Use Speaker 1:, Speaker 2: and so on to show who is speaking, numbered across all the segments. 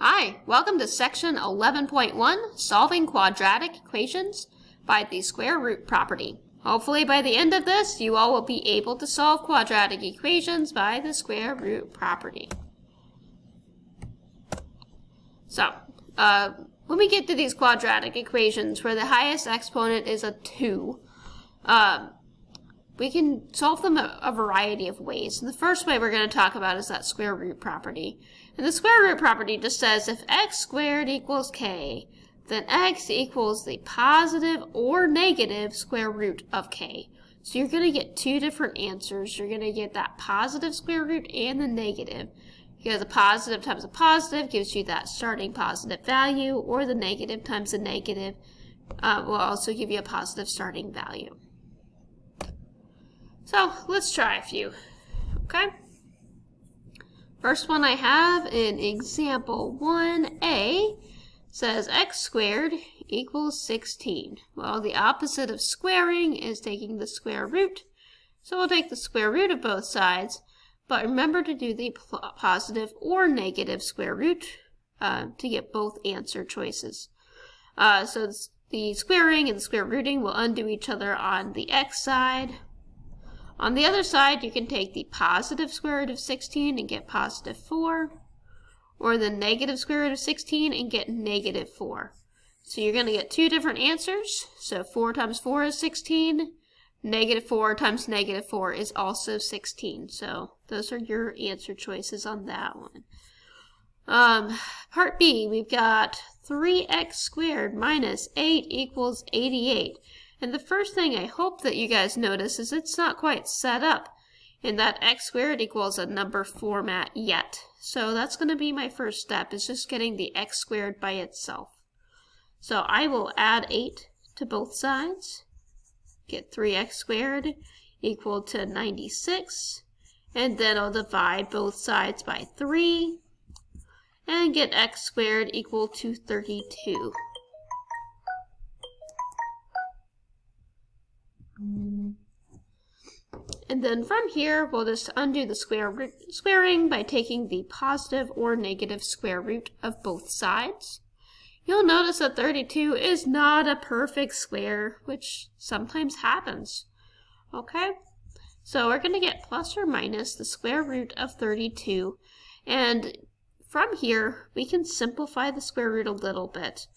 Speaker 1: Hi, welcome to section 11.1, Solving Quadratic Equations by the Square Root Property. Hopefully by the end of this, you all will be able to solve quadratic equations by the square root property. So, when we get to these quadratic equations where the highest exponent is a 2, we can solve them a variety of ways. And the first way we're going to talk about is that square root property. And the square root property just says if x squared equals k, then x equals the positive or negative square root of k. So you're going to get two different answers. You're going to get that positive square root and the negative. Because a positive times a positive gives you that starting positive value, or the negative times a negative will also give you a positive starting value. So let's try a few, okay? First one I have in example 1a says x squared equals 16. Well, the opposite of squaring is taking the square root, so we'll take the square root of both sides, but remember to do the positive or negative square root to get both answer choices. So the squaring and the square rooting will undo each other on the x side. On the other side, you can take the positive square root of 16 and get positive 4, or the negative square root of 16 and get negative 4. So you're going to get two different answers. So 4 times 4 is 16. Negative 4 times negative 4 is also 16. So those are your answer choices on that one. Part B, we've got 3x squared minus 8 equals 88. And the first thing I hope that you guys notice is it's not quite set up in that x squared equals a number format yet. So that's going to be my first step, is just getting the x squared by itself. So I will add 8 to both sides, get 3x squared equal to 96, and then I'll divide both sides by 3, and get x squared equal to 32. And then from here, we'll just undo the squaring by taking the positive or negative square root of both sides. You'll notice that 32 is not a perfect square, which sometimes happens. Okay, so we're going to get plus or minus the square root of 32. And from here, we can simplify the square root a little bit.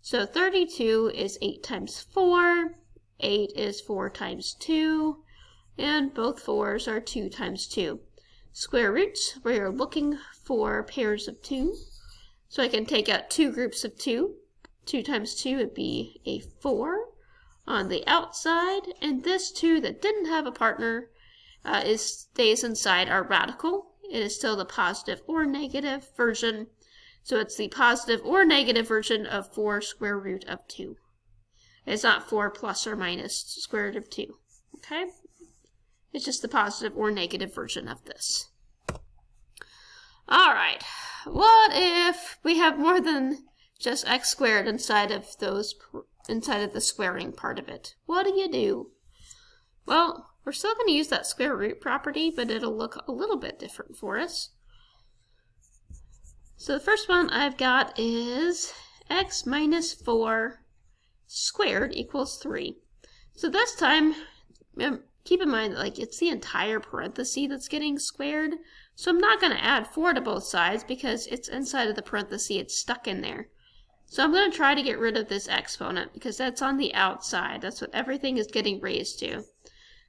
Speaker 1: So 32 is 8 times 4. 8 is 4 times 2, and both 4s are 2 times 2. Square roots, we are looking for pairs of 2. So I can take out two groups of 2. 2 times 2 would be a 4 on the outside, and this 2 that didn't have a partner stays inside our radical. It is still the positive or negative version, so it's the positive or negative version of 4 square root of 2. It's not 4 plus or minus square root of 2, okay? It's just the positive or negative version of this. All right, what if we have more than just x squared inside of the squaring part of it? What do? Well, we're still going to use that square root property, but it'll look a little bit different for us. So the first one I've got is x minus 4 squared equals 3. So this time, keep in mind that it's the entire parenthesis that's getting squared. So I'm not going to add 4 to both sides because it's inside of the parenthesis, it's stuck in there. So I'm going to try to get rid of this exponent because that's on the outside. That's what everything is getting raised to.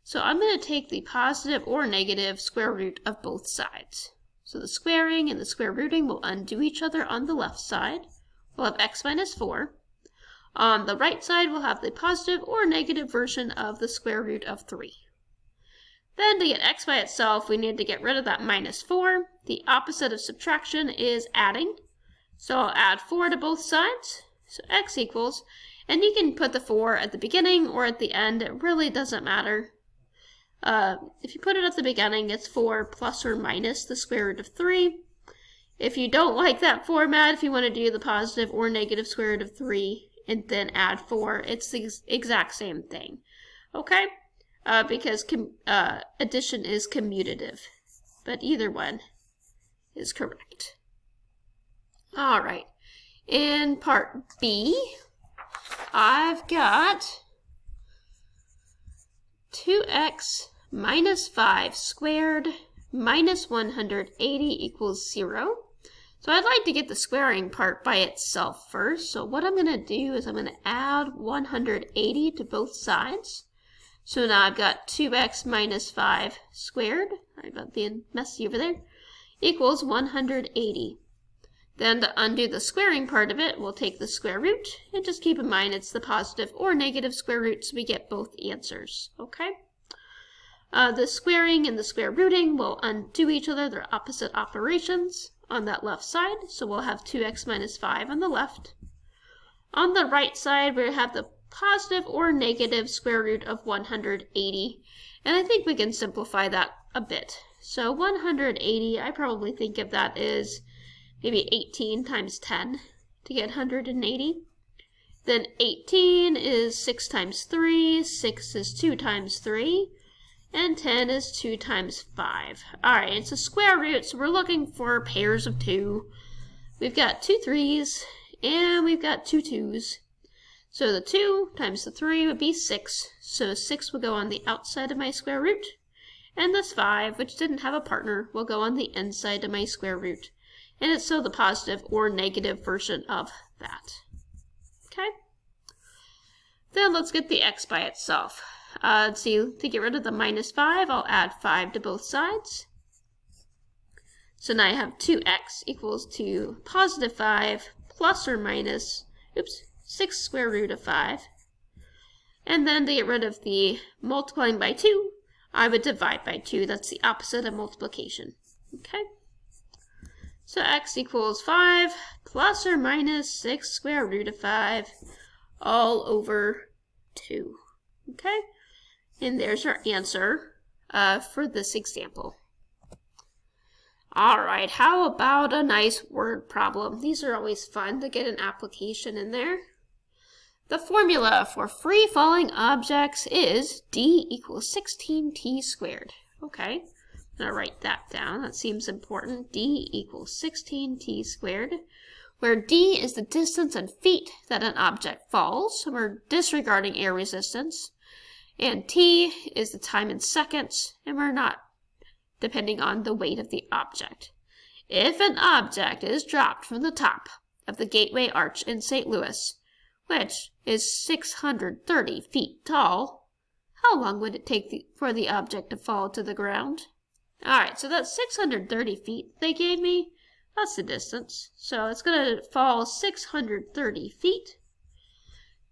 Speaker 1: So I'm going to take the positive or negative square root of both sides. So the squaring and the square rooting will undo each other on the left side. We'll have x minus 4. On the right side, we'll have the positive or negative version of the square root of 3. Then to get x by itself, we need to get rid of that minus 4. The opposite of subtraction is adding. So I'll add 4 to both sides. So x equals, and you can put the 4 at the beginning or at the end. It really doesn't matter. If you put it at the beginning, it's 4 plus or minus the square root of 3. If you don't like that format, if you want to do the positive or negative square root of 3, and then add 4, it's the exact same thing, okay? Because addition is commutative, but either one is correct. All right, in part B, I've got 2x minus 5 squared minus 180 equals 0. So I'd like to get the squaring part by itself first. So what I'm going to do is I'm going to add 180 to both sides. So now I've got 2x minus 5 squared, sorry about being messy over there, equals 180. Then to undo the squaring part of it, we'll take the square root, and just keep in mind it's the positive or negative square root, so we get both answers, okay? The squaring and the square rooting will undo each other, they're opposite operations on that left side, so we'll have 2x minus 5 on the left. On the right side, we have the positive or negative square root of 180, and I think we can simplify that a bit. So 180, I probably think of that as maybe 18 times 10 to get 180. Then 18 is 6 times 3, 6 is 2 times 3, and 10 is 2 times 5. Alright, it's a square root, so we're looking for pairs of 2. We've got 2 3's, and we've got 2 2's. So the 2 times the 3 would be 6, so 6 will go on the outside of my square root, and this 5, which didn't have a partner, will go on the inside of my square root. And it's so the positive or negative version of that. Okay? Then let's get the x by itself. Let's see, to get rid of the minus 5, I'll add 5 to both sides. So now I have 2x equals to positive 5 plus or minus, 6 square root of 5. And then to get rid of the multiplying by 2, I would divide by 2. That's the opposite of multiplication. Okay? So x equals 5 plus or minus 6 square root of 5 all over 2. Okay? And there's our answer for this example. All right, how about a nice word problem? These are always fun to get an application in there. The formula for free-falling objects is d equals 16t squared. Okay. I'm going to write that down. That seems important. D equals 16t squared, where d is the distance in feet that an object falls. So we're disregarding air resistance. And t is the time in seconds, and we're not depending on the weight of the object. If an object is dropped from the top of the Gateway Arch in St. Louis, which is 630 feet tall, how long would it take for the object to fall to the ground? Alright, so that's 630 feet they gave me. That's the distance. So it's going to fall 630 feet.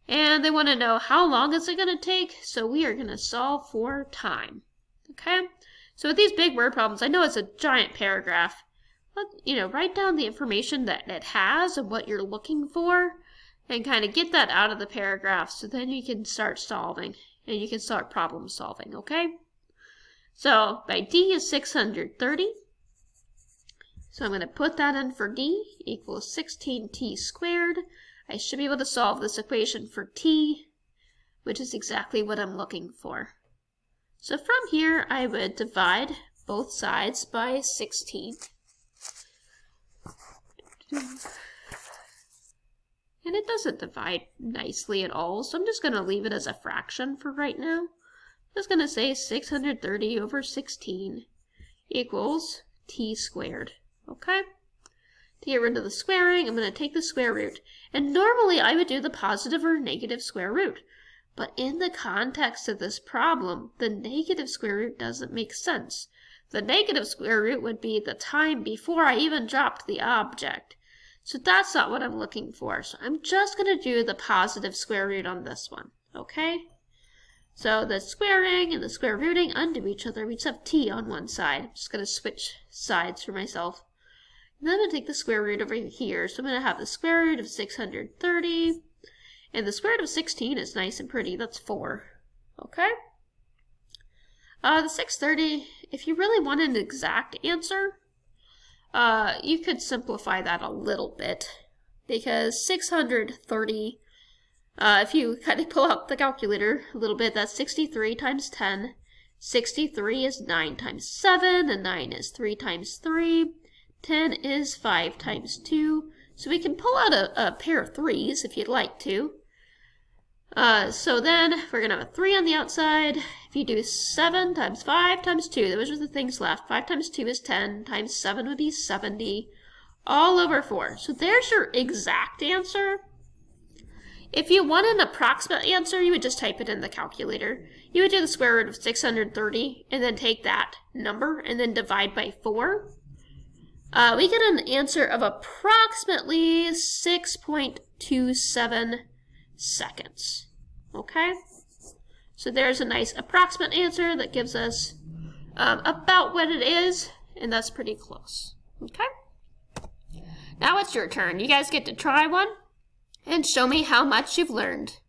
Speaker 1: And they want to know how long is it going to take, so we are going to solve for time. Okay? So with these big word problems, I know it's a giant paragraph, but, write down the information that it has and what you're looking for, and kind of get that out of the paragraph, so then you can start solving, and you can start problem solving, okay? So, by d is 630. So I'm going to put that in for d equals 16t squared. I should be able to solve this equation for t, which is exactly what I'm looking for. So from here, I would divide both sides by 16. And it doesn't divide nicely at all, so I'm just going to leave it as a fraction for right now. I'm just going to say 630 over 16 equals t squared. Okay? To get rid of the squaring, I'm going to take the square root. And normally I would do the positive or negative square root. But in the context of this problem, the negative square root doesn't make sense. The negative square root would be the time before I even dropped the object. So that's not what I'm looking for. So I'm just going to do the positive square root on this one. Okay? So the squaring and the square rooting undo each other. We just have t on one side. I'm just going to switch sides for myself. And then I'm going to take the square root over here. So I'm going to have the square root of 630. And the square root of 16 is nice and pretty. That's 4. Okay? The 630, if you really want an exact answer, you could simplify that a little bit. Because 630, if you kind of pull out the calculator a little bit, that's 63 times 10. 63 is 9 times 7, and 9 is 3 times 3. 10 is 5 times 2. So we can pull out a pair of 3s if you'd like to. So then we're going to have a 3 on the outside. If you do 7 times 5 times 2, those are the things left. 5 times 2 is 10, times 7 would be 70, all over 4. So there's your exact answer. If you want an approximate answer, you would just type it in the calculator. You would do the square root of 630, and then take that number, and then divide by 4. We get an answer of approximately 6.27 seconds. Okay? So there's a nice approximate answer that gives us about what it is, and that's pretty close. Okay? Now it's your turn. You guys get to try one and show me how much you've learned.